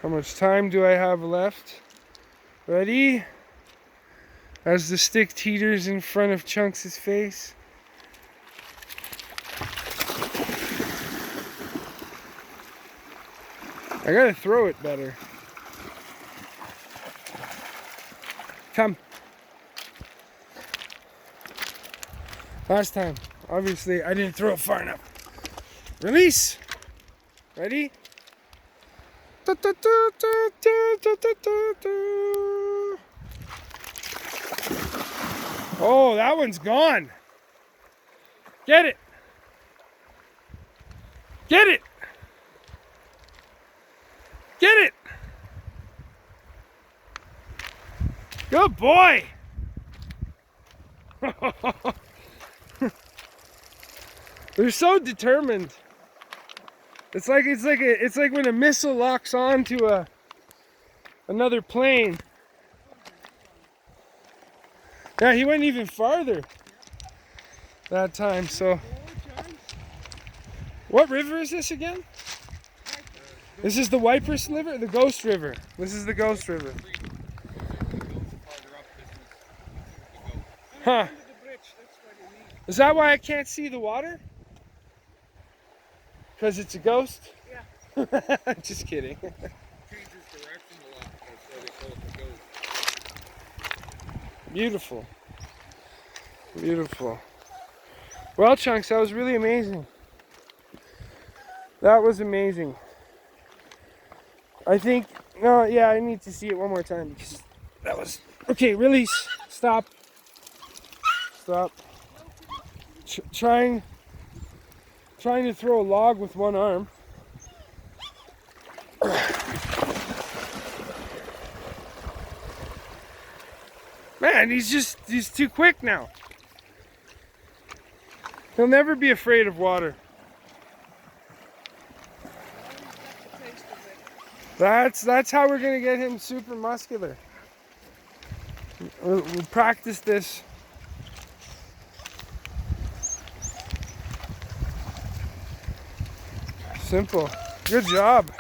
How much time do I have left? Ready? As the stick teeters in front of Chunks' face. I gotta throw it better. Come. Last time, obviously, I didn't throw it far enough. Release. Ready? Oh, that one's gone. Get it. Get it. Get it. Good boy. They're so determined. It's like when a missile locks onto another plane. Yeah, he went even farther that time. So, what river is this again? This is the Wipers River, the Ghost River. This is the Ghost River. Huh? Is that why I can't see the water? Because it's a ghost? Yeah. Just kidding. Changes direction a lot, that's why they call it the ghost. Beautiful. Beautiful. Well, Chunks, that was really amazing. That was amazing. I think, no, yeah, I need to see it one more time because that was, okay, release, stop, stop. Trying to throw a log with one arm. Man, he's too quick now. He'll never be afraid of water. That's how we're gonna get him super muscular. We'll practice this. Simple. Good job.